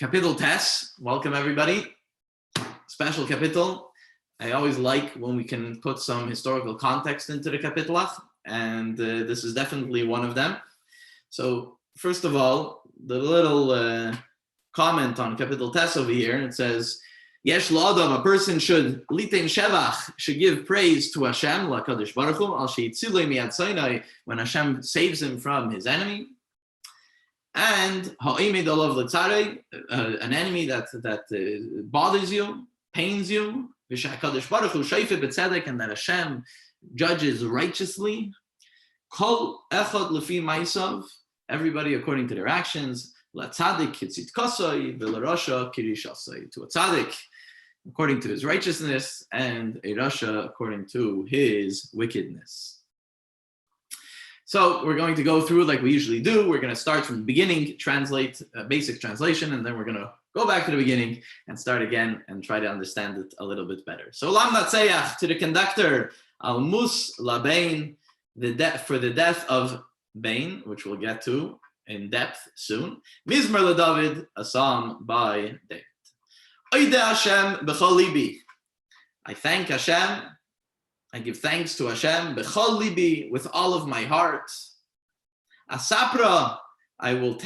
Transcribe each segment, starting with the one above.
Kapitel Tes, welcome everybody. Special kapitel. I always like when we can put some historical context into the kapitelach, and this is definitely one of them. So first of all, the little comment on Kapitel Tes over here, it says, Yesh L'Adam, a person should litin shevach, should give praise to Hashem, LaKadosh Baruch Hu, al she'itzilei mi'ad Sinai, when Hashem saves him from his enemy. And ha'imid olav l'tzarei, an enemy that bothers you, pains you, v'sha'kadosh baruch hu shayfeh b'tzedek, and that Hashem judges righteously. Kol echad lefi ma'asav, everybody according to their actions. L'tzadik kitzitkosai, v'lerasha kirishasai, to a tzadik according to his righteousness, and a rasha according to his wickedness. So we're going to go through like we usually do. We're going to start from the beginning, translate a basic translation, and then we're going to go back to the beginning and start again and try to understand it a little bit better. So Lam Natseyach, to the conductor, Al Mus Labain, for the death of Bain, which we'll get to in depth soon. Mizmer LaDavid, a psalm by David. Oide Hashem b'chol libi. I thank Hashem. I give thanks to Hashem, b'chol libi, with all of my heart. Asapra, I will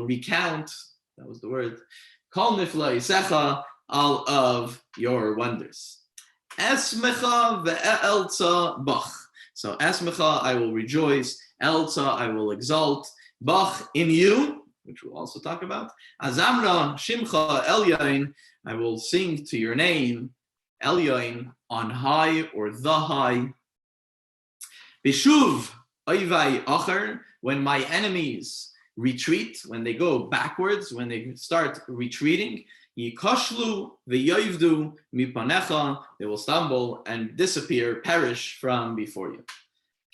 recount, that was the word, kol nifla'isecha, all of your wonders. Esmecha ve'elza bach. So esmecha, I will rejoice, elza, I will exalt, bach, in you, which we'll also talk about. Azamra, shimcha, elyain, I will sing to your name, elyain, on high or the high. Bishuv oivai acher, when my enemies retreat, when they go backwards, when they start retreating, yikoshlu v'yoivdu mipanecha, they will stumble and disappear, perish from before you.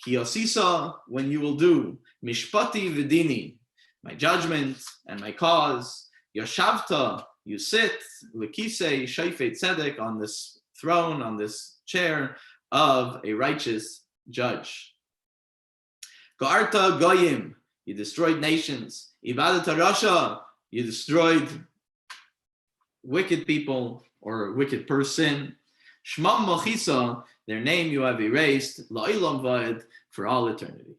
Kiyosisa, when you will do mishpati v'dini, my judgment and my cause. Yoshavta, you sit, l'kisei shayfei tzedek, on this throne, on this chair of a righteous judge. Ga'arta goyim, you destroyed nations. Ibadata rasha, you destroyed wicked people or wicked person. Shmam mochisa, their name you have erased, la'ilam va'ed, for all eternity.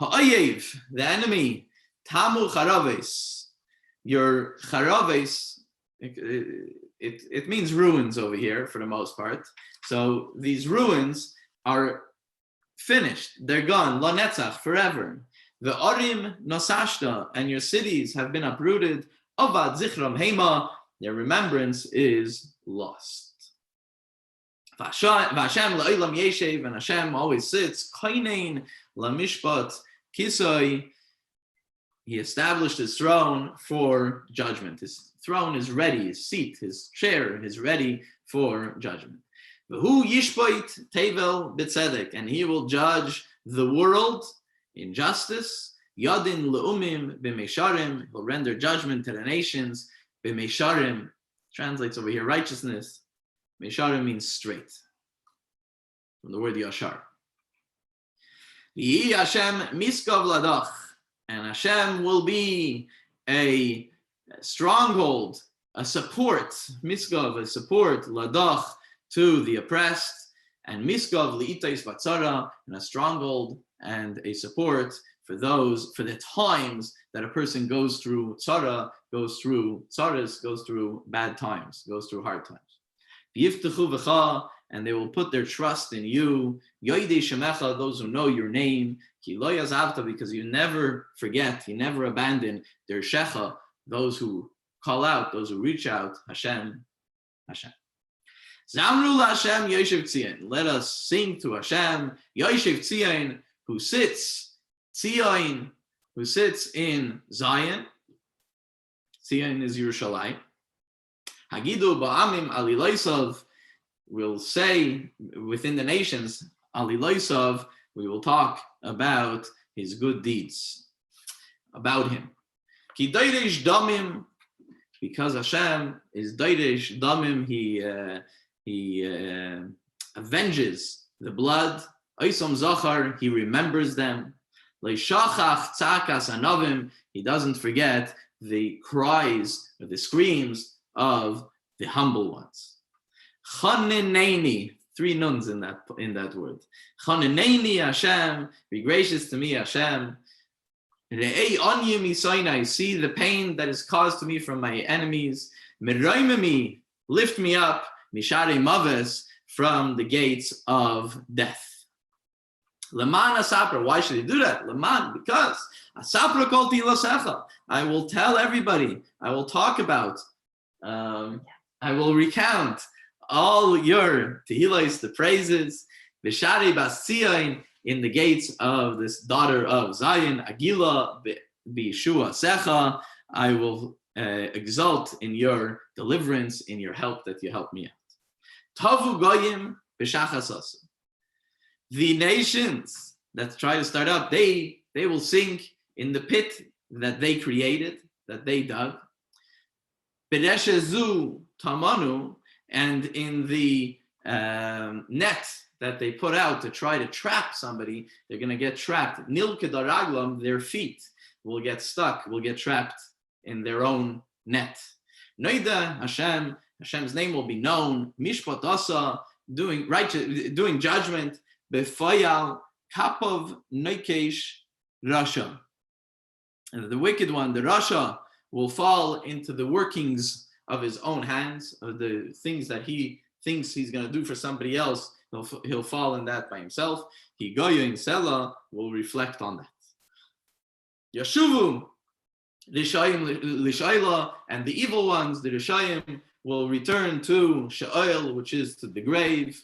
Ha'ayev, the enemy, tamu charaves, your charaves, it means ruins over here for the most part. So these ruins are finished. They're gone. La netzach, forever. The orim nosashta, and your cities have been uprooted. Avad zichram hema, their remembrance is lost. Vashem la'ilam yeshev, and Hashem always sits. Kainein la mishpat kisoi, he established his throne for judgment. His throne is ready, his seat, his chair is ready for judgment. V'hu yishpoit tevel b'tzedek, and he will judge the world in justice. Yadin le'umim b'meisharim, he'll render judgment to the nations. B'meisharim translates over here righteousness. Meisharim means straight, from the word yashar. V'yi Hashem miskav ladach, and Hashem will be a stronghold, a support, miskav, a support, ladach, to the oppressed, and miskav li'itais batzara, and a stronghold and a support for the times that a person goes through tzara, goes through tzaras, goes through bad times, goes through hard times. V'yiftechu v'cha, and they will put their trust in you. Yoidei shemecha, those who know your name. Ki lo yazavta, because you never forget, you never abandon. Der shecha, those who call out, those who reach out. Hashem, Hashem. Zamru Hashem Yoshev Tzion. Let us sing to Hashem, Yoshev Tzion, who sits, Tzion, who sits in Zion. Tzion is Yerushalayim. Hagidu ba'amim aliloisav, we'll say within the nations, aliloisav, we will talk about his good deeds, about him. Ki doiresh damim, because Hashem is doiresh damim, he avenges the blood. Oisom zachar, he remembers them. Leishachach tzakas anavim, he doesn't forget the cries or the screams of the humble ones. Chanineni, 3 nuns in that word. Chanineni Hashem, be gracious to me, Hashem. Re'ei onyim misoinai, see the pain that is caused to me from my enemies. Meroimemi, lift me up, mishare maves, from the gates of death. Leman asapra, why should he do that? Leman, because asapra kol tilasecha, I will tell everybody, I will talk about, I will recount all your tehillos, the praises, b'sharei bas Tzion, in the gates of this daughter of Zion, Agila b'Yeshua Secha, I will exult in your deliverance, in your help that you help me out. Tavu goyim b'shachas. The nations that try to start up, they will sink in the pit that they created, that they dug. B'reshezu tamanu, and in the net that they put out to try to trap somebody, they're going to get trapped. Nil kedaraglam, their feet will get stuck, will get trapped in their own net. Noida Hashem, Hashem's name will be known. Mishpat asa, doing righteous, doing judgment. Befayal kapov noikesh rasha, and the wicked one, the rasha, will fall into the workings of his own hands, of the things that he thinks he's going to do for somebody else. He'll fall in that by himself. Higoyin Sela will reflect on that. Yashuvu Rishayim Lishayla, and the evil ones, the Rishayim, will return to She'oil, which is to the grave.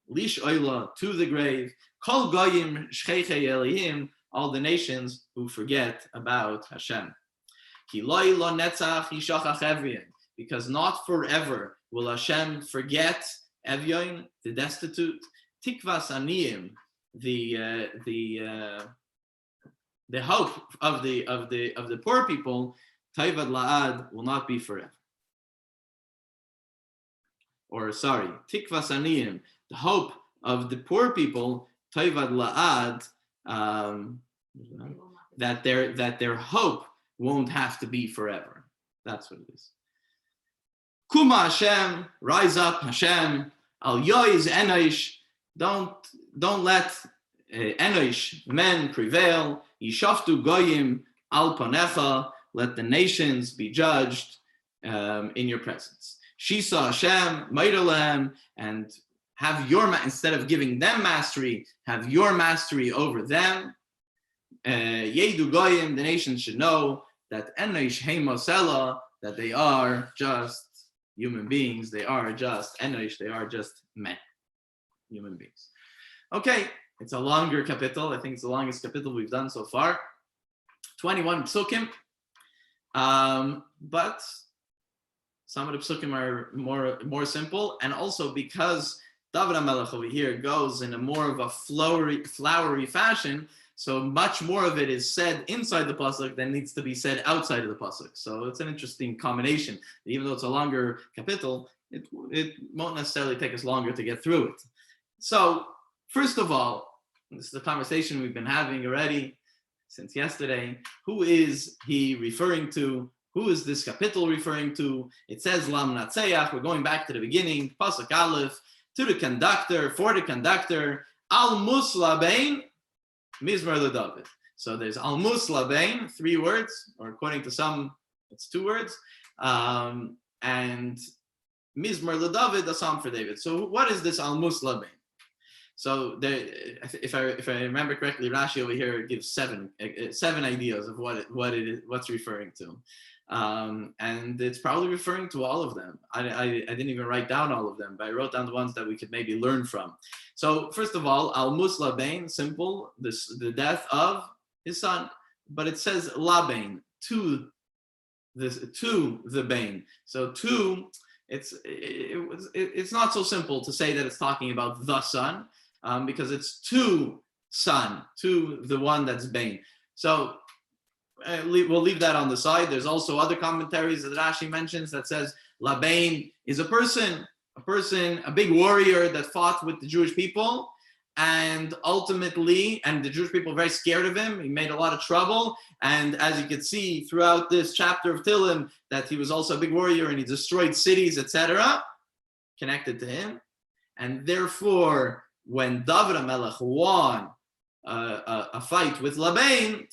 Lishayla, to the grave. Kol Goyim Shcheichei Elihim, all the nations who forget about Hashem. Kiloi lo netzach yishachach Evyon, because not forever will Hashem forget Evyon, the destitute. Tikvas aniyim, the hope of the poor people. Taivad la'ad, will not be forever. Or sorry, tikvas aniyim, the hope of the poor people. Taivad la'ad, that their hope won't have to be forever. That's what it is. Kuma Hashem, rise up Hashem. Al yoiz enosh, don't let enosh, men, prevail. Yishaftu goyim al panecha, let the nations be judged in your presence. Shisa Hashem, Maidalem, and have your, instead of giving them mastery, have your mastery over them. Yedu goyim, the nations should know that enosh heimosela, that they are just human beings, they are just enosh, they are just men, human beings. Okay, it's a longer kapitel. I think it's the longest kapitel we've done so far. 21 psukim, but some of the psukim are more simple, and also because David HaMelech over here goes in a more of a flowery fashion, so much more of it is said inside the pasuk than needs to be said outside of the pasuk. So it's an interesting combination. Even though it's a longer kapitel, it won't necessarily take us longer to get through it. So first of all, this is the conversation we've been having already since yesterday. Who is he referring to? Who is this kapitel referring to? It says Lam Natseach. We're going back to the beginning. Pasuk Aleph, to the conductor, for the conductor. Al Muslabein Mizmar LeDavid. So there's Almus Labein, 3 words, or according to some, it's 2 words, and Mizmar LeDavid, a psalm for David. So what is this Almus Labein? So there, if I remember correctly, Rashi over here gives 7 ideas of what it is, what's referring to, and it's probably referring to all of them. I didn't even write down all of them, but I wrote down the ones that we could maybe learn from. So first of all, Al Muslabain, simple, the death of his son, but it says Labain, to the Bain. So to, it's not so simple to say that it's talking about the son, because it's to son, to the one that's Bain. So we'll leave that on the side. There's also other commentaries that Rashi mentions that says Labain is a person, a big warrior that fought with the Jewish people, and ultimately, and the Jewish people were very scared of him. He made a lot of trouble. And as you can see throughout this chapter of Tehillim, that he was also a big warrior and he destroyed cities, etc., connected to him. And therefore, when David HaMelech won a fight with Laban,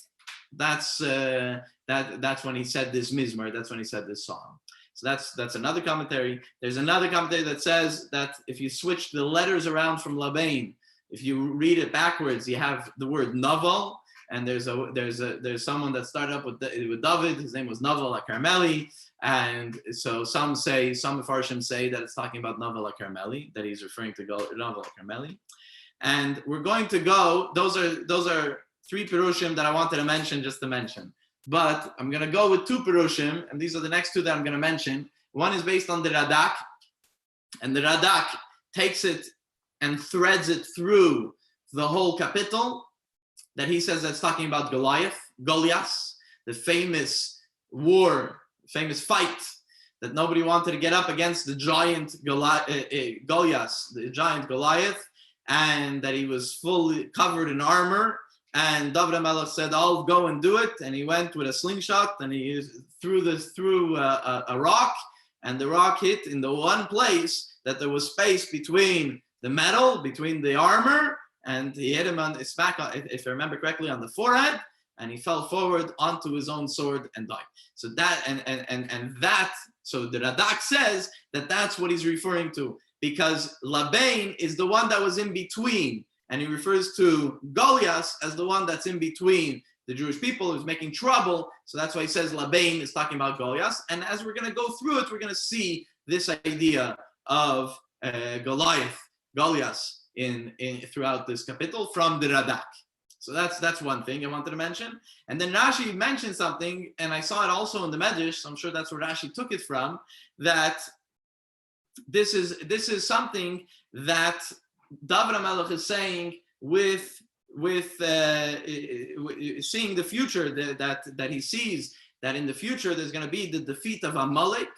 that's when he said this mizmor, that's when he said this song. So that's another commentary. There's another commentary that says that if you switch the letters around from Laban, if you read it backwards, you have the word Naval, and there's someone that started up with David. His name was Naval HaKarmeli, and so some Mefarshim say that it's talking about Naval HaKarmeli, that he's referring to Naval HaKarmeli. And we're going to go. Those are three Pirushim that I wanted to mention just to mention. But I'm going to go with two Pirushim, and these are the next two that I'm going to mention. One is based on the Radak, and the Radak takes it and threads it through the whole capital, that he says that's talking about Goliath, the famous war, famous fight that nobody wanted to get up against the giant Goliath, and that he was fully covered in armor. And David HaMelech said, "I'll go and do it." And he went with a slingshot and he threw a rock, and the rock hit in the one place that there was space between the metal, between the armor, and he hit him on his back, if I remember correctly, on the forehead, and he fell forward onto his own sword and died. So so the Radak says that that's what he's referring to, because Laban is the one that was in between. And he refers to Goliath as the one that's in between the Jewish people who's making trouble. So that's why he says Laban is talking about Goliath. And as we're going to go through it, we're going to see this idea of Goliath in throughout this capital from the Radak. So that's one thing I wanted to mention. And then Rashi mentioned something, and I saw it also in the Medrash, so I'm sure that's where Rashi took it from, that this is something that David HaMelech is saying with seeing the future, that he sees that in the future there's going to be the defeat of Amalek,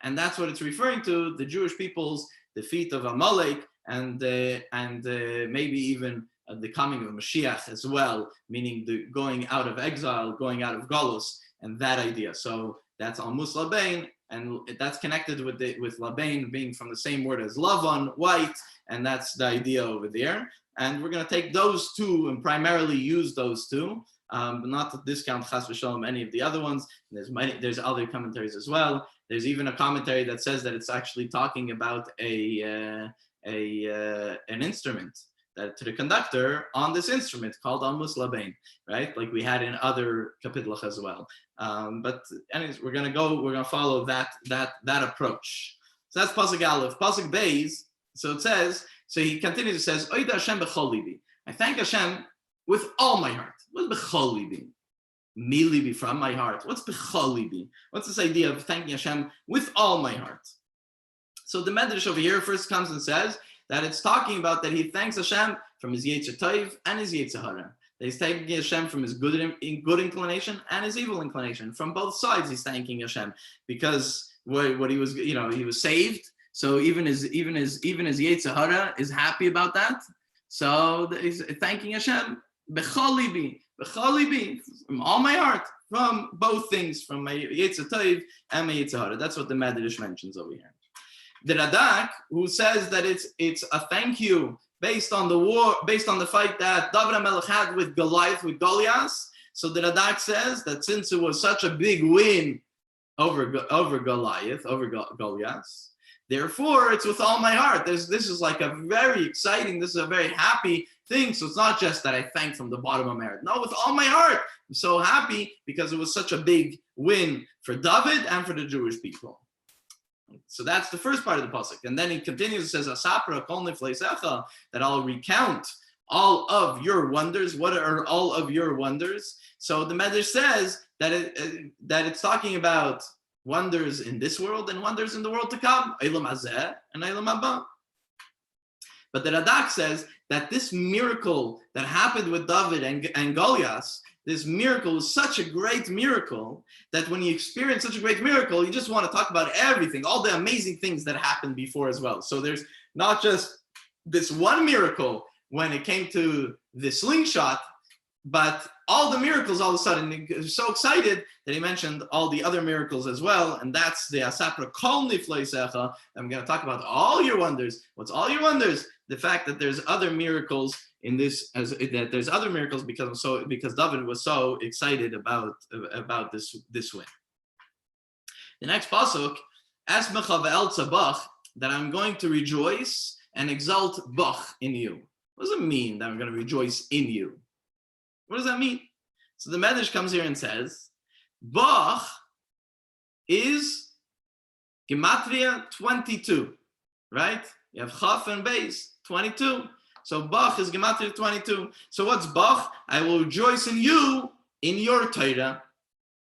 and that's what it's referring to, the Jewish people's defeat of Amalek, and maybe even the coming of Mashiach as well, meaning the going out of exile, going out of Golus, and that idea. So that's Almus Laban, and that's connected with Laban being from the same word as Lavan, white, and that's the idea over there. And we're going to take those two and primarily use those two, but not to discount Chas v'Shalom any of the other ones. There's other commentaries as well. There's even a commentary that says that it's actually talking about an instrument, that to the conductor on this instrument called Almus Laban, right? Like we had in other kapitulach as well. But anyways, we're gonna follow that approach. So that's Pasuk Aleph. Pasuk Beis. So it says. So he continues. It says, "Oida Hashem b'chol libi." I thank Hashem with all my heart. What's b'chol libi? Mi libi, from my heart. What's b'chol libi? What's this idea of thanking Hashem with all my heart? So the Medrash over here first comes and says that it's talking about that he thanks Hashem from his Yetzer Tov and his Yetzer Hara. That he's thanking Hashem from his good inclination and his evil inclination. From both sides, he's thanking Hashem because what he was, he was saved. So even his Yetzer Hara is happy about that. So he's thanking Hashem b'chol libi, from all my heart, from both things, from my Yetzer Tov and my Yetzer Hara. That's what the Medrash mentions over here. The Radak, who says that it's a thank you based on the war, based on the fight that David HaMelech had with Goliath. So the Radak says that since it was such a big win over Goliath, therefore it's with all my heart. This is like a very exciting, this is a very happy thing. So it's not just that I thank from the bottom of my heart. No, with all my heart. I'm so happy because it was such a big win for David and for the Jewish people. So that's the first part of the pasuk, and then he continues and says, "Asapra kol nifleisecha," that I'll recount all of your wonders. What are all of your wonders? So the Medrash says that it's talking about wonders in this world and wonders in the world to come, Eilam Hazeh and Eilam Haba. But the Radak says that this miracle that happened with David and Goliath, this miracle is such a great miracle that when you experience such a great miracle, you just want to talk about everything, all the amazing things that happened before as well. So there's not just this one miracle when it came to the slingshot, but all the miracles, all of a sudden, he was so excited that he mentioned all the other miracles as well, and that's the Asapra Kol Nifleisecha. I'm going to talk about all your wonders. What's all your wonders? The fact that there's other miracles in this, that there's other miracles because David was so excited about this win. The next pasuk, Esmecha ve'el tzabach, that I'm going to rejoice and exalt bach in you. What does it mean that I'm going to rejoice in you? What does that mean? So the Medrash comes here and says, Bach is Gematria 22, right? You have Chaf and Beis, 22. So Bach is Gematria 22. So what's Bach? I will rejoice in you, in your Torah.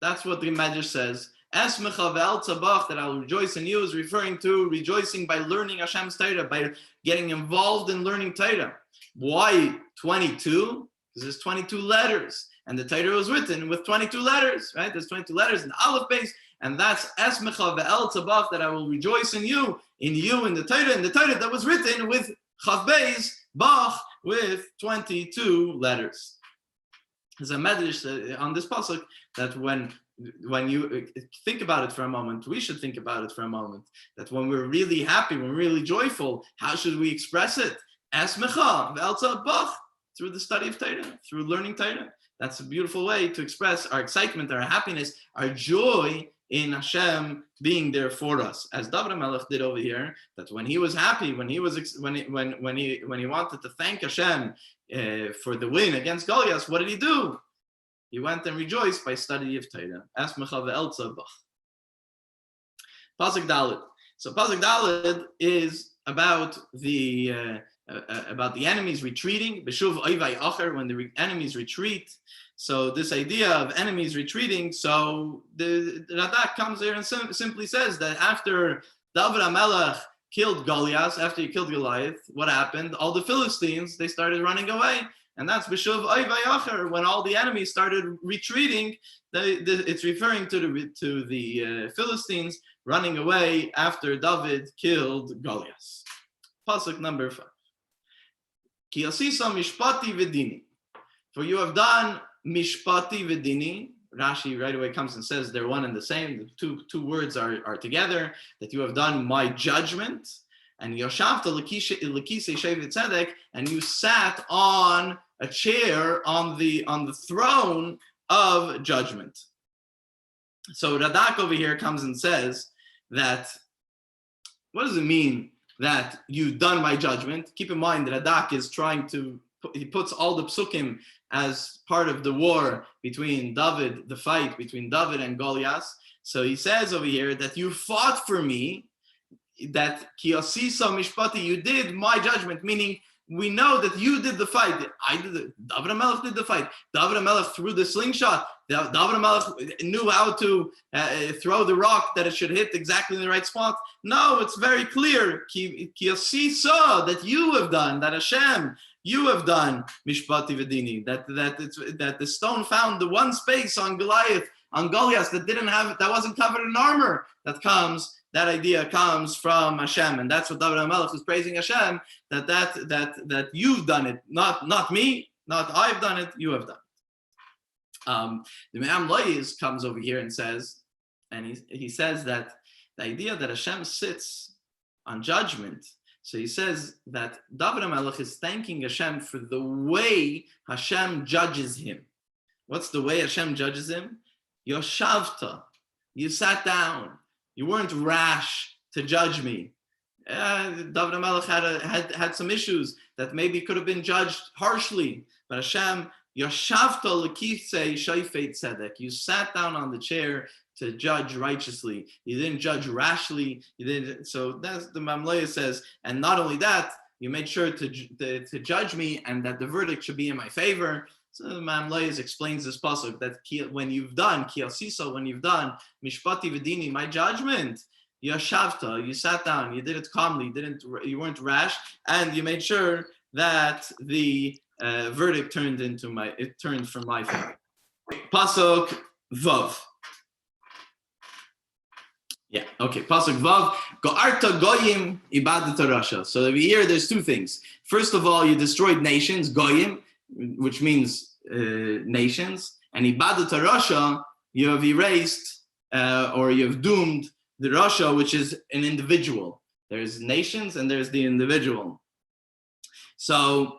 That's what the Medrash says. Esmecha ve'el tzabach, that I will rejoice in you, is referring to rejoicing by learning Hashem's Torah, by getting involved in learning Torah. Why 22? Because there's 22 letters, and the Torah was written with 22 letters, right? There's 22 letters in the Aleph base, and that's Esmecha ve'el tzabach, that I will rejoice in you, in the Torah that was written with Chav Beis, Bach, with 22 letters. There's a medrash on this pasuk that when you think about it for a moment, we should think about it for a moment, that when we're really happy, when we're really joyful, how should we express it? Esmecha ve'el tzabach, through the study of Torah, through learning Torah. That's a beautiful way to express our excitement, our happiness, our joy in Hashem being there for us. As David HaMelech did over here, that when he was happy, when he wanted to thank Hashem for the win against Goliath, what did he do? He went and rejoiced by study of Torah. Esmecha ve'el tzabach. Pasuk Dalet. So Pasuk Dalet is about the enemies retreating, Beshuv Oivai Acher, when the enemies retreat. So this idea of enemies retreating, so the Radak comes here and simply says that after David HaMelech killed Goliath, after he killed Goliath, what happened? All the Philistines, they started running away. And that's Beshuv Oivai Acher, when all the enemies started retreating, it's referring to the Philistines running away after David killed Goliath. Pasuk number 5. Ki asisa mishpati v'dini. For you have done mishpati v'dini. Rashi right away comes and says they're one and the same. The two words are together. That you have done my judgment. And yoshavta l'kisei shevet tzedek, and you sat on a chair on the throne of judgment. So Radak over here comes and says that, what does it mean that you've done my judgment? Keep in mind that Radak is he puts all the psukim as part of the war between David, the fight between David and Goliath. So he says over here that you fought for me, that ki asisa mishpati, you did my judgment, meaning we know that you did the fight. David HaMelech did the fight. David HaMelech threw the slingshot. David HaMelech knew how to throw the rock that it should hit exactly in the right spot. No, it's very clear. Ki asisa, that you have done, that Hashem, you have done mishpati v'dini. That the stone found the one space on Goliath that wasn't covered in armor. That idea comes from Hashem, and that's what David HaMelech is praising Hashem, that you've done it, not me, not I've done it, you have done it. The Me'am Lois comes over here and says, and he says that the idea that Hashem sits on judgment, so he says that David HaMelech is thanking Hashem for the way Hashem judges him. What's the way Hashem judges him? Yoshavta, you sat down. You weren't rash to judge me. David HaMelech had some issues that maybe could have been judged harshly. But Hashem, Yoshavta l'kisei shofet tzedek. You sat down on the chair to judge righteously. You didn't judge rashly. You didn't. So that's the Mamleya says. And not only that, you made sure to judge me, and that the verdict should be in my favor. So the Mamleis explains this pasuk that when you've done kiasiso, when you've done mishpati v'dini, my judgment, yashavta, you sat down, you did it calmly, you weren't rash, and you made sure that the verdict turned from my favor. Pasuk vav. Yeah, okay. Pasuk Vav, Go'arta Goyim Ibadat Rasha. So over here, there's two things. First of all, you destroyed nations, Goyim, which means nations, and Ibadat Rasha, you have erased or you have doomed the Rasha, which is an individual. There's nations and there's the individual. So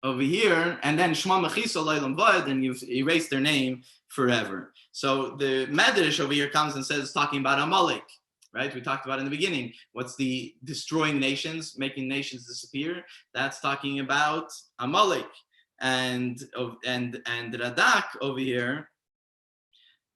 over here, and then Shema Mechisa Leilam Vad, and you've erased their name forever. So the Medrash over here comes and says, talking about Amalek, right? We talked about in the beginning. What's the destroying nations, making nations disappear? That's talking about Amalek. And Radak over here,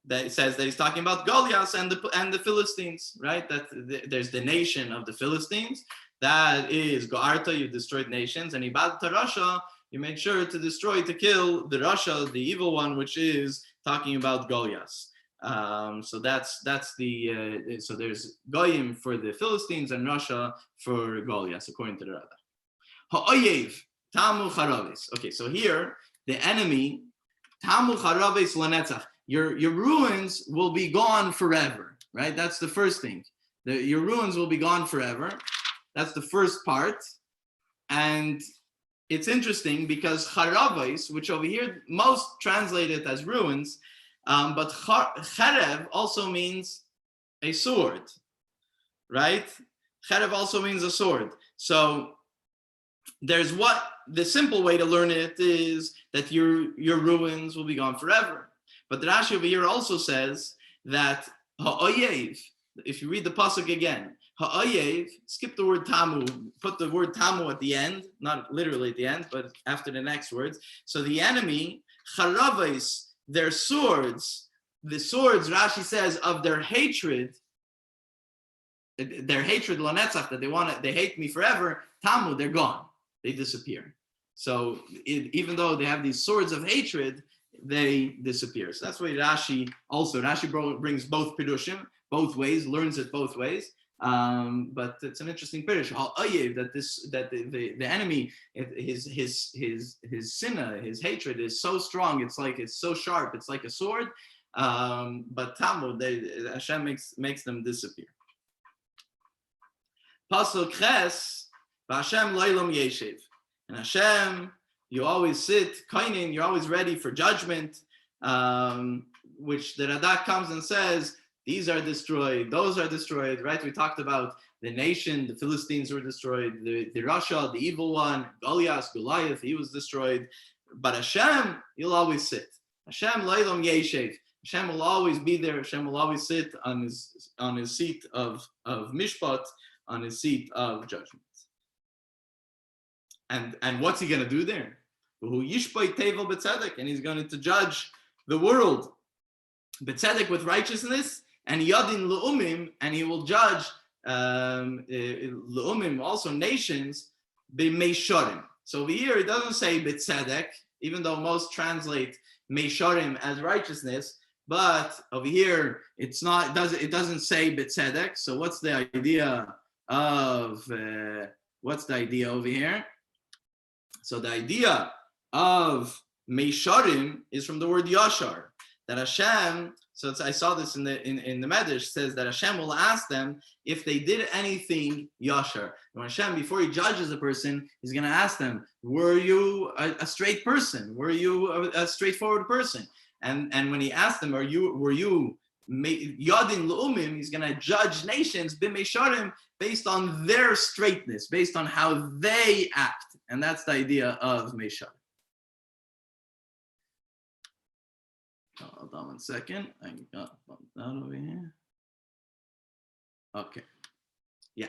that says that he's talking about Goliath and the Philistines, right? That there's the nation of the Philistines. That is Go'arta, you destroyed nations, and Ibadat Rasha, you made sure to destroy, to kill the Rasha, the evil one, which is talking about Goliath. So that's the so there's Goyim for the Philistines and Rasha for Goliath, according to the Radak. Ha'oyev tamu charaves. Okay, so here the enemy tamu charaves lanetzach. Your ruins will be gone forever, right? That's the first thing. Your ruins will be gone forever. That's the first part. And it's interesting because charaves, which over here most translate it as ruins, but cherev also means a sword, right? Cherev also means a sword. So there's what the simple way to learn it is that your ruins will be gone forever. But the Rashi over here also says that ha'oyev, if you read the pasuk again, ha'oyev, skip the word tamu, put the word tamu at the end, not literally at the end, but after the next words. So the enemy, charaves, their swords, the swords, Rashi says, of their hatred lanetzach, that they hate me forever, tamu, they're gone, they disappear. So even though they have these swords of hatred, they disappear. So that's why Rashi brings both pirushim, both ways, learns it both ways. But it's an interesting pirush. That the enemy, his sinna, his hatred is so strong. It's so sharp. It's like a sword. But Talmud, Hashem makes them disappear. Pasuk Ches, Hashem Leilam Yeshiv, and Hashem, you always sit, kainin, you're always ready for judgment, which the Radak comes and says, these are destroyed, those are destroyed, right? We talked about the nation, the Philistines were destroyed, the Rasha, the evil one, Goliath, he was destroyed. But Hashem, you'll always sit. Hashem Leilam Yeshiv. Hashem will always be there. Hashem will always sit on his seat of mishpat, on his seat of judgment. And what's he going to do there? And he's going to judge the world b'tzedek, with righteousness, and yadin le'umim, and he will judge le'umim, also nations, b'meisharim. So over here it doesn't say b'tzedek, even though most translate meisharim as righteousness, but over here it doesn't say b'tzedek. So what's the idea over here? So the idea of meisharim is from the word yashar, that Hashem. So I saw this in the Medrash, says that Hashem will ask them if they did anything yashar. When Hashem, before he judges a person, he's going to ask them, were you a straight person? Were you a straightforward person? And when he asked them, were you yadin le'umim, he's going to judge nations b'meisharim based on their straightness, based on how they act. And that's the idea of meisharim. Hold on 1 second. I got bumped out over here. Okay. Yeah.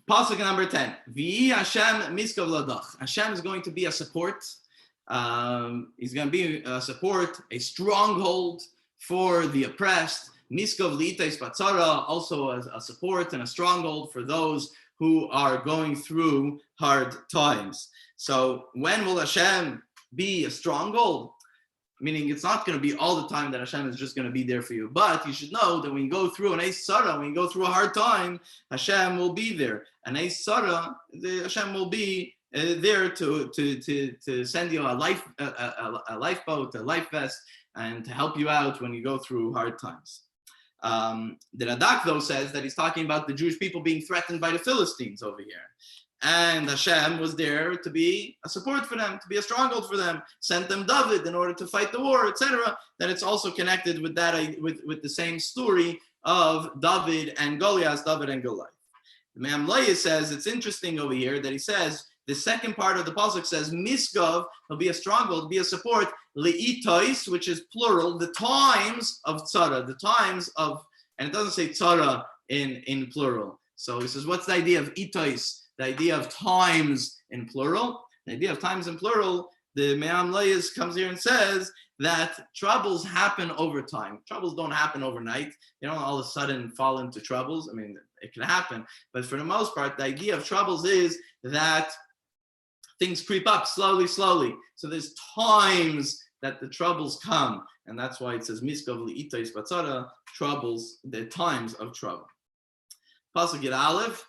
Pasuk number 10. V'yi Hashem miskav ladach. Hashem is going to be a support. He's going to be a support, a stronghold for the oppressed. Miskav liitais batzara, also a support and a stronghold for those who are going through hard times. So when will Hashem be a stronghold? Meaning it's not going to be all the time that Hashem is just going to be there for you. But you should know that when you go through an Eis Sarah, when you go through a hard time, Hashem will be there. An Eis Sarah, Hashem will be there to send you a lifeboat, a life vest, and to help you out when you go through hard times. The Radak, though, says that he's talking about the Jewish people being threatened by the Philistines over here. And Hashem was there to be a support for them, to be a stronghold for them, sent them David in order to fight the war, etc. That it's also connected with that, with the same story of David and Goliath, David and Goliath. The Mamlaya says, it's interesting over here that he says, the second part of the pasuk says, Miskov will be a stronghold, be a support, Le'itois, which is plural, the times of tzara, the times of, and it doesn't say tzara in plural. So he says, what's the idea of itois? The idea of times in plural. The idea of times in plural, the Me'am Layas comes here and says that troubles happen over time. Troubles don't happen overnight. You don't all of a sudden fall into troubles. I mean, it can happen. But for the most part, the idea of troubles is that things creep up slowly. So there's times that the troubles come. And that's why it says, Miskov li'itois batzara, troubles, the times of trouble. Pasuk Yud Aleph.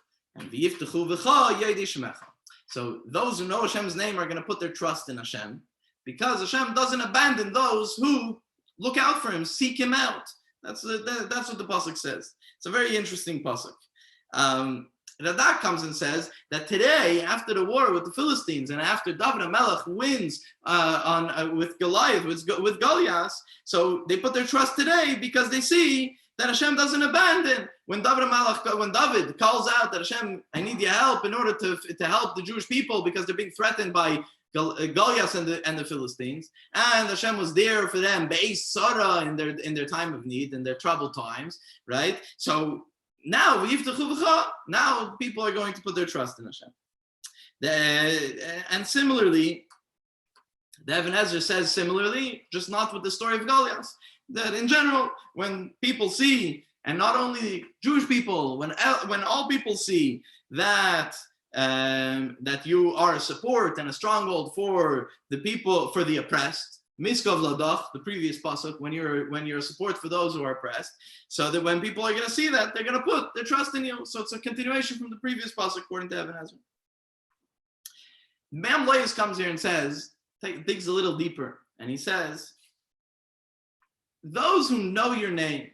So those who know Hashem's name are going to put their trust in Hashem, because Hashem doesn't abandon those who look out for him, seek him out. That's what the pasuk says. It's a very interesting pasuk. Radak comes and says that today, after the war with the Philistines and after David HaMelech wins with Goliath, with Goliath, so they put their trust today because they see that Hashem doesn't abandon. When David calls out that Hashem, I need your help in order to help the Jewish people because they're being threatened by Goliath and the Philistines, and Hashem was there for them, Be'ez Sarah, in their time of need, in their troubled times, right? So now people are going to put their trust in Hashem. And similarly, the Ibn Ezra says similarly, just not with the story of Goliath, that in general, when people see, and not only Jewish people, when all people see that that you are a support and a stronghold for the people, for the oppressed, Miskov Ladach, the previous pasuk, when you're a support for those who are oppressed, so that when people are going to see that, they're going to put their trust in you. So it's a continuation from the previous pasuk, according to Ibn Ezra. Mam Leis comes here and says, digs a little deeper, and he says, those who know your name,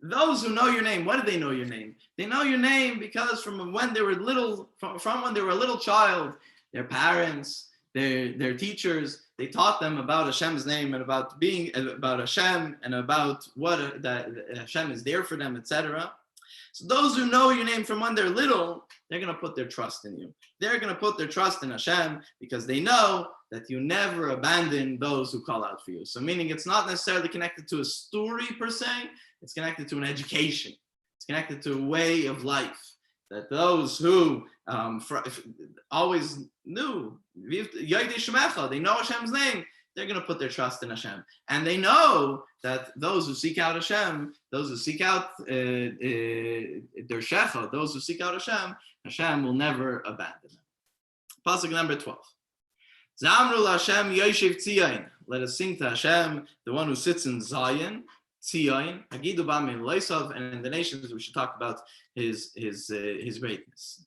those who know your name, why do they know your name? They know your name because from when they were little, from when they were a little child, their parents, their teachers, they taught them about Hashem's name and about Hashem and about what that Hashem is there for them, etc. So those who know your name from when they're little, they're going to put their trust in you. They're going to put their trust in Hashem because they know that you never abandon those who call out for you. So meaning it's not necessarily connected to a story per se, it's connected to an education. It's connected to a way of life. That those who always knew, they know Hashem's name, they're going to put their trust in Hashem. And they know that those who seek out Hashem, those who seek out their shecha, those who seek out Hashem will never abandon them. Pasuk number 12. Zamru Hashem Yoshev Tzion. Let us sing to Hashem, the one who sits in Zion, Tzion, Hagidu B'Amim Leisav, and in the nations we should talk about his greatness,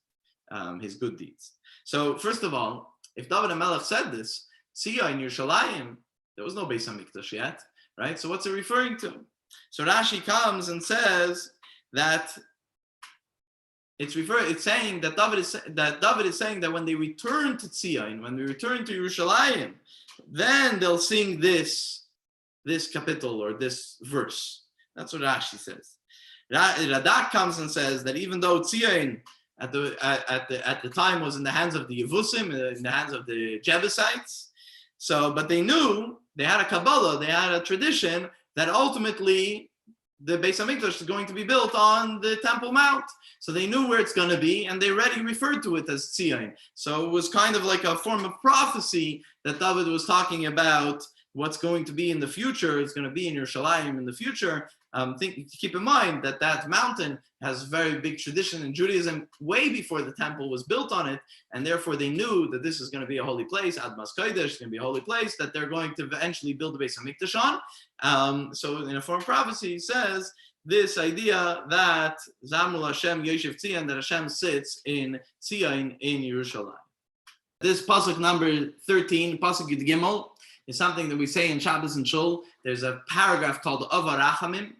his good deeds. So first of all, if David HaMelech said this, Tzion, Yerushalayim, there was no Beis HaMikdash yet, right? So what's it referring to? So Rashi comes and says that it's saying that David is saying that when they return to Tzion, when they return to Yerushalayim, then they'll sing this capital or this verse. That's what Rashi says. Radak comes and says that even though Tzion at the time was in the hands of the Yevusim, in the hands of the Jebusites, but they knew, they had a Kabbalah, they had a tradition that ultimately the Beis HaMikdash is going to be built on the Temple Mount. So they knew where it's going to be, and they already referred to it as Tzion. So it was kind of like a form of prophecy that David was talking about what's going to be in the future. It's going to be in Yerushalayim in the future. Keep in mind that mountain has a very big tradition in Judaism way before the temple was built on it, and therefore they knew that this is going to be a holy place, Admas Kodesh, going to be a holy place that they're going to eventually build the Beis HaMikdash on. So in a form of prophecy, he says this idea that Zamul Hashem Yoshev Tzion, that Hashem sits in Tzion in Yerushalayim. This pasuk number 13, pasuk Yud Gimel, is something that we say in Shabbos and Shul. There's a paragraph called Ava Rachamim,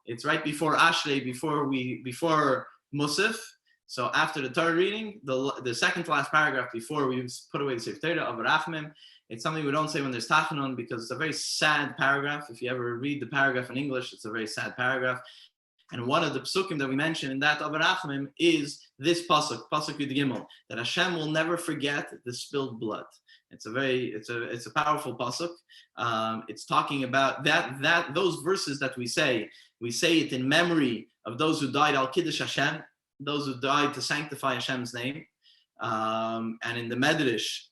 It's right before Ashrei, before Musaf. So after the Torah reading, the second to last paragraph before we put away the Sefer Torah of Rachmim, it's something we don't say when there's Tachanun because it's a very sad paragraph. If you ever read the paragraph in English, it's a very sad paragraph. And one of the psukim that we mentioned in that of Rachmim is this pasuk Yud Gimel, that Hashem will never forget the spilled blood. It's a powerful pasuk. It's talking about that those verses that we say it in memory of those who died al Kiddush Hashem, those who died to sanctify Hashem's name. And in the Medrash,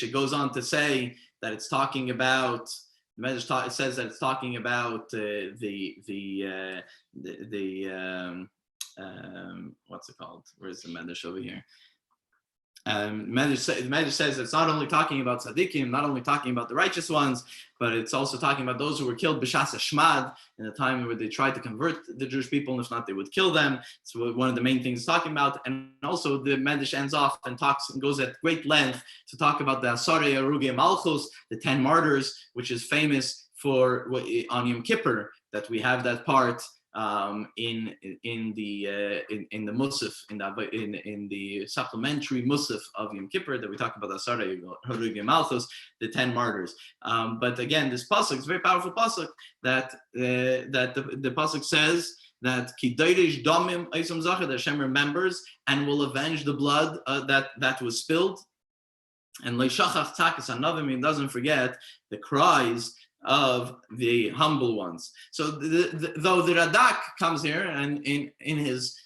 it goes on to say that it's talking about. The Medrash it says that it's talking about what's it called? Where's the Medrash over here? The Medrash says it's not only talking about tzaddikim, not only talking about the righteous ones, but it's also talking about those who were killed b'shas hashmad, in the time where they tried to convert the Jewish people, and if not, they would kill them. So one of the main things it's talking about, and also the Medrash ends off and goes at great length to talk about the Asarei Arugei Malchus, the 10 martyrs, which is famous for on Yom Kippur, that we have that part in the Musaf, in the supplementary Musaf of Yom Kippur, that we talk about the Asarei Arugei Malchus, the 10 martyrs. But again, this pasuk is a very powerful pasuk that the pasuk says that Kidayrish Domim Eisam Zachar, that Hashem remembers and will avenge the blood that was spilled. And Leishachach Takas Anavim, he doesn't forget the cries of the humble ones. So though the Radak comes here and in his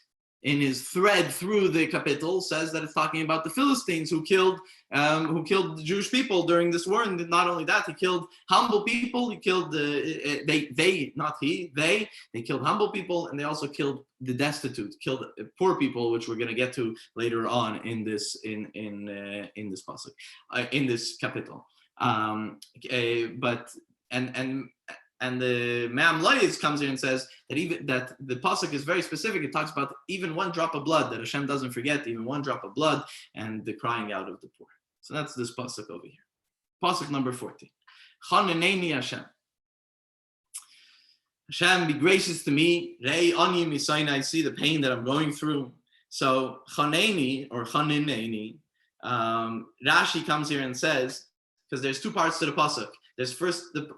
thread through the kapitel says that it's talking about the Philistines who killed the Jewish people during this war, and not only that, he killed humble people. He killed they killed humble people, and they also killed the destitute, killed poor people, which we're going to get to later on in this this pasuk, in this kapitel. And the Me'am Lois comes in and says that the pasuk is very specific. It talks about even one drop of blood, that Hashem doesn't forget, even one drop of blood, and the crying out of the poor. So that's this pasuk over here. Pasuk number 40. Chaneneni Hashem. Hashem, be gracious to me. Rei ani misayin, I see the pain that I'm going through. So chaneni or chaneneni, Rashi comes here and says, because there's two parts to the pasuk. The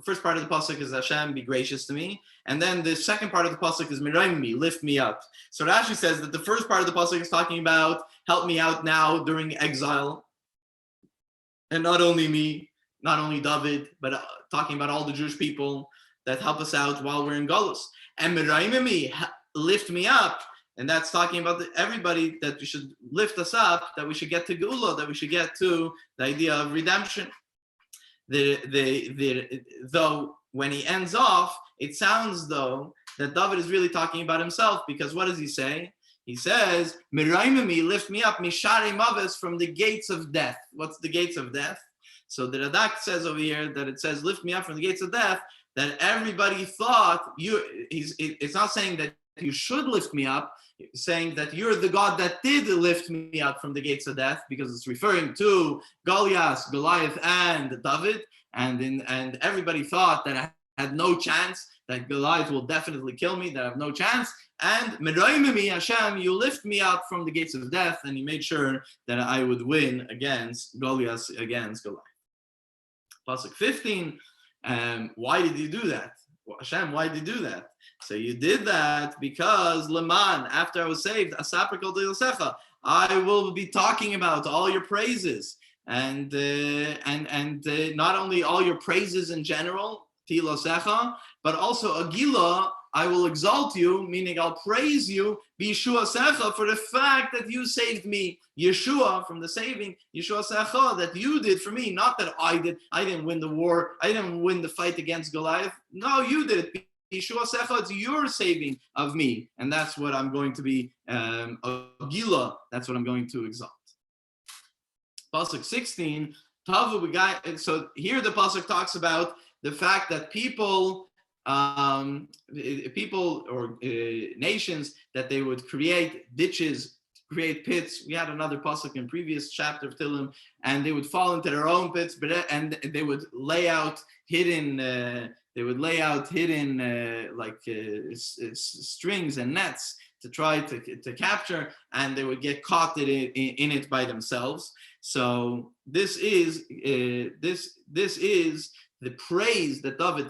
first part of the pasuk is Hashem, be gracious to me, and then the second part of the pasuk is Miraim me, lift me up. So Rashi says that the first part of the pasuk is talking about help me out now during exile, and not only me, not only David, but talking about all the Jewish people that help us out while we're in Galus. And Miraim me, lift me up, and that's talking about everybody, that we should lift us up, that we should get to Geula, that we should get to the idea of redemption. Though when he ends off, it sounds though that David is really talking about himself, because what does he say? He says, "Miraimimi, lift me up, mishari maves, from the gates of death." What's the gates of death? So the Radak says over here that it says, "Lift me up from the gates of death." That everybody thought it's not saying that you should lift me up, saying that you're the God that did lift me up from the gates of death, because it's referring to Goliath, and David, and everybody thought that I had no chance, that Goliath will definitely kill me, that I have no chance. And Miraimimi Hashem, you lift me up from the gates of death, and he made sure that I would win against Goliath. Pasuk 15. Why did you do that? Hashem, why did you do that? So you did that because Leman, after I was saved, I will be talking about all your praises, and not only all your praises in general, Tilosecha, but also Agila, I will exalt you, meaning I'll praise you, Yeshua Secha, for the fact that you saved me. Yeshua, from the saving, Yeshua Secha, that you did for me, not that I did. I didn't win the war. I didn't win the fight against Goliath. No, you did it. Yeshua Secha, it's your saving of me. And that's what I'm going to be, Agila, that's what I'm going to exalt. Pasuk 16, so here the Pasuk talks about the fact that people or nations, that they would create ditches, create pits. We had another pasuk in previous chapter of Tehillim, and they would fall into their own pits, and they would lay out hidden They would lay out hidden strings and nets to try to capture, and they would get caught in it by themselves. So this is the praise that David.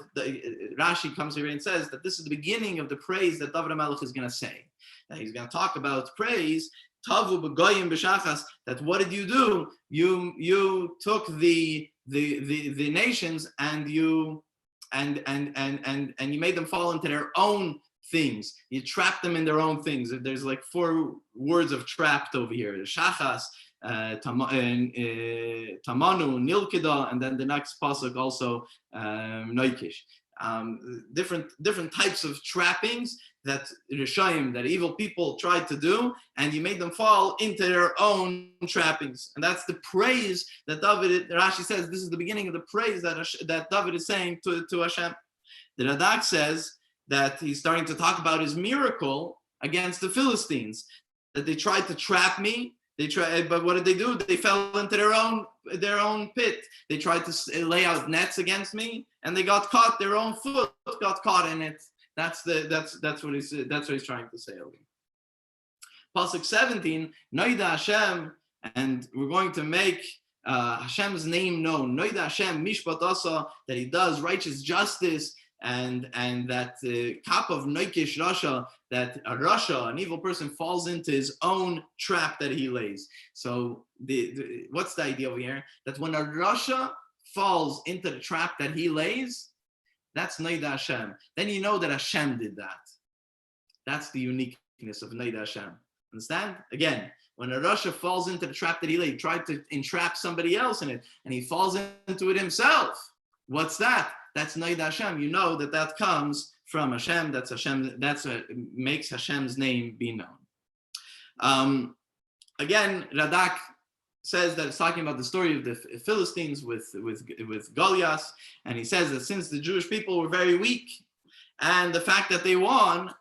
Rashi comes here and says that this is the beginning of the praise that David HaMelech is going to say. That he's going to talk about praise. Tavu b'goyim b'shachas. That what did you do? You took the nations and you made them fall into their own things. You trapped them in their own things. There's like 4 words of trapped over here. Shachas, Tamanu, Nilkida, and then the next pasuk also Noikish. Different types of trappings that Rishayim, that evil people tried to do, and you made them fall into their own trappings. And that's the praise that Rashi says, this is the beginning of the praise that David is saying to Hashem. The Radak says that he's starting to talk about his miracle against the Philistines, that they tried to trap me. But what did they do? They fell into their own pit. They tried to lay out nets against me, and they got caught. Their own foot got caught in it. That's what he's trying to say over here. Pasuk 17, Noida Hashem, and we're going to make Hashem's name known. Noida Hashem Mishpat Asa, that he does righteous justice, and that kap of noikish rasha, that a rasha, an evil person, falls into his own trap that he lays. So what's the idea over here? That when a rasha falls into the trap that he lays, that's Noida Hashem. Then you know that Hashem did that. That's the uniqueness of Noida Hashem. Understand? Again, when a rasha falls into the trap that he laid, tried to entrap somebody else in it, and he falls into it himself. What's that? That's Noida Hashem. You know that comes from Hashem. That's Hashem. Makes Hashem's name be known. Again, Radak says that it's talking about the story of the Philistines with Goliath, and he says that since the Jewish people were very weak, and the fact that they won,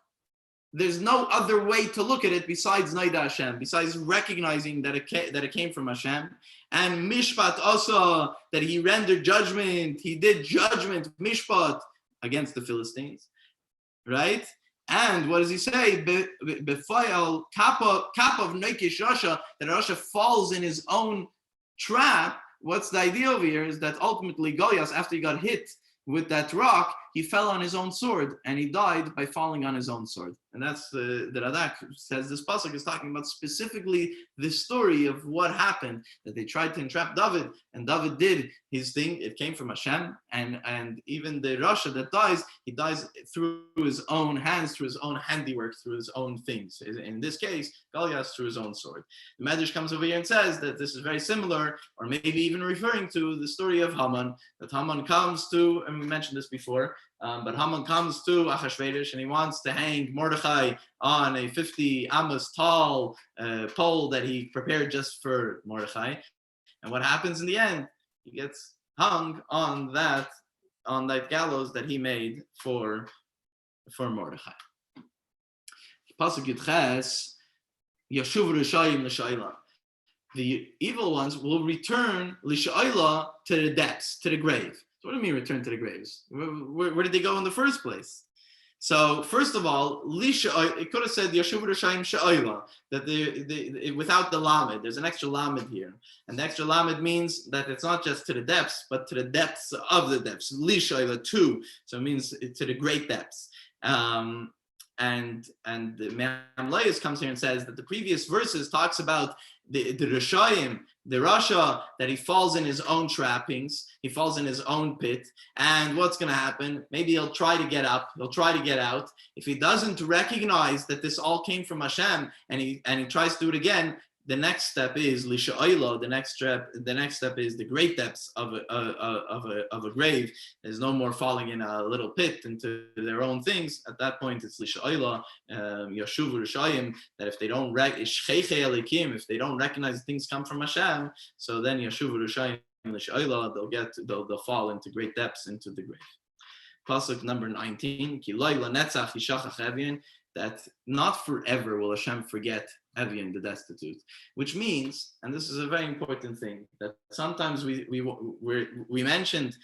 there's no other way to look at it besides Noida Hashem, besides recognizing that it came from Hashem. And Mishpat also, that he rendered judgment, he did judgment, Mishpat, against the Philistines, right? And what does he say? Befayal kap of Noikish Rasha, that Rasha falls in his own trap. What's the idea over here is that ultimately Goliath, after he got hit with that rock, he fell on his own sword, and he died by falling on his own sword. And that's the Radak says this pasuk is talking about specifically the story of what happened, that they tried to entrap David, and David did his thing. It came from Hashem, and even the Rasha that dies, he dies through his own hands, through his own handiwork, through his own things. In this case, Goliath through his own sword. The Medrash comes over here and says that this is very similar, or maybe even referring to the story of Haman, that Haman comes to, and we mentioned this before, but Haman comes to Achashverosh and he wants to hang Mordechai on a 50 amos tall pole that he prepared just for Mordechai. And what happens in the end? He gets hung on that gallows that he made for Mordechai. Pasuk Yudches, Yashuv Rishayim L'Shayla. The evil ones will return L'Shayla to the depths, to the grave. So what do you mean return to the graves? Where did they go in the first place? So first of all, it could have said Yashuv Rishayim Sha'ayla, that without the lamed. There's an extra lamed here, and the extra lamed means that it's not just to the depths, but to the depths of the depths. Li Sha'ayla too, so it means to the great depths. And the Mamlayas comes here and says that the previous verses talks about the Rishayim, the Rasha, that he falls in his own trappings, he falls in his own pit, and what's going to happen? Maybe he'll try to get up, he'll try to get out. If he doesn't recognize that this all came from Hashem, and he tries to do it again, the next step is Lisha'ayla. The next step is the great depths of a grave. There's no more falling in a little pit into their own things. At that point, it's Lisha'ayla, Yashuv Rishayim, that if they don't if they don't recognize things come from Hashem, so then Yashuv Rishayim Lisha'ayla, they'll fall into great depths into the grave. Pasuk number 19, that not forever will Hashem forget Evian, the destitute, which means, and this is a very important thing, that sometimes we mentioned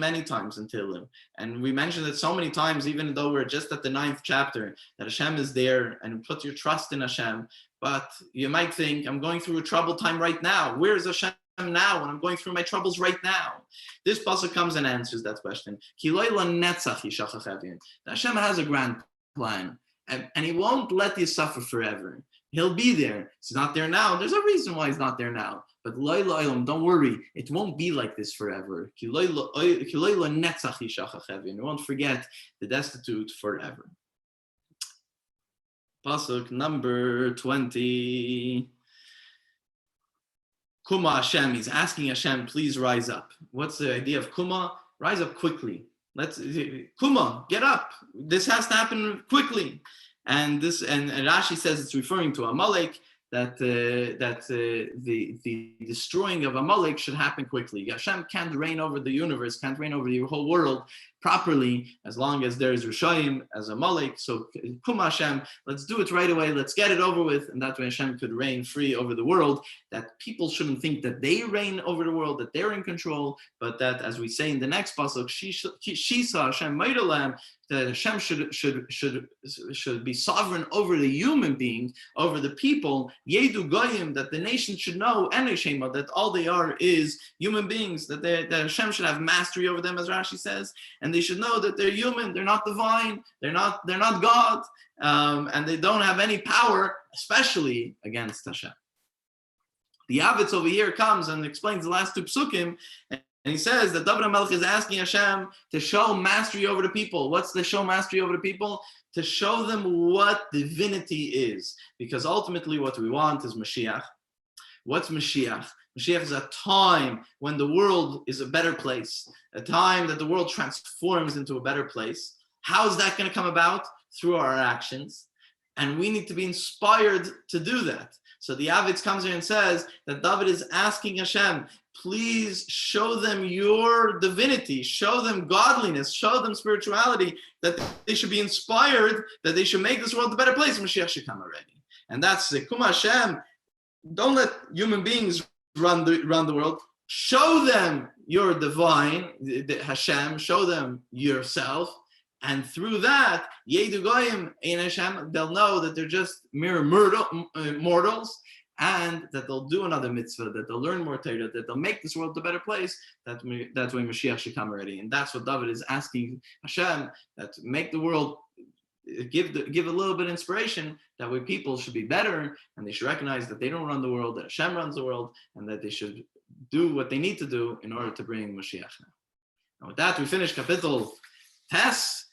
many times in Tehillim, and we mentioned it so many times, even though we're just at the 9th chapter, that Hashem is there and put your trust in Hashem. But you might think, I'm going through a troubled time right now. Where is Hashem now when I'm going through my troubles right now? This pasuk comes and answers that question. Hashem has a grand plan, and he won't let you suffer forever. He'll be there. He's not there now. There's a reason why he's not there now. But don't worry, it won't be like this forever. You won't forget the destitute forever. Pasuk number 20. Kuma Hashem, he's asking Hashem, please rise up. What's the idea of Kuma? Rise up quickly. Kuma, get up. This has to happen quickly. And Rashi says it's referring to Amalek, that the destroying of Amalek should happen quickly. Hashem can't reign over the universe, can't reign over the whole world properly as long as there is Rishayim as Amalek. So Kum Hashem, let's do it right away, let's get it over with, and that way Hashem could reign free over the world, that people shouldn't think that they reign over the world, that they're in control, but that, as we say in the next pasuk, Shisa Hashem Meidalam, that Hashem should be sovereign over the human being, over the people, Yedu Goyim, that the nation should know, Eneshema, that all they are is human beings, that Hashem should have mastery over them, as Rashi says, and they should know that they're human, they're not divine, they're not God, and they don't have any power, especially against Hashem. The Avitz over here comes and explains the last two psukim, and he says that David HaMelech is asking Hashem to show mastery over the people. What's the show mastery over the people? To show them what divinity is. Because ultimately what we want is Mashiach. What's Mashiach? Mashiach is a time when the world is a better place. A time that the world transforms into a better place. How is that going to come about? Through our actions. And we need to be inspired to do that. So the Avitz comes here and says that David is asking Hashem, please show them your divinity, show them godliness, show them spirituality, that they should be inspired, that they should make this world a better place. Mashiach should come already. And that's the Kum Hashem. Don't let human beings run the world. Show them your divine, Hashem, show them yourself. And through that, Yedu Goyim in Hashem, they'll know that they're just mere mortals, and that they'll do another mitzvah, that they'll learn more Torah, that they'll make this world a better place. That's way Mashiach should come already. And that's what David is asking Hashem, that make the world, give a little bit of inspiration, that way people should be better, and they should recognize that they don't run the world, that Hashem runs the world, and that they should do what they need to do in order to bring Mashiach. And with that, we finish Kapitel Tes.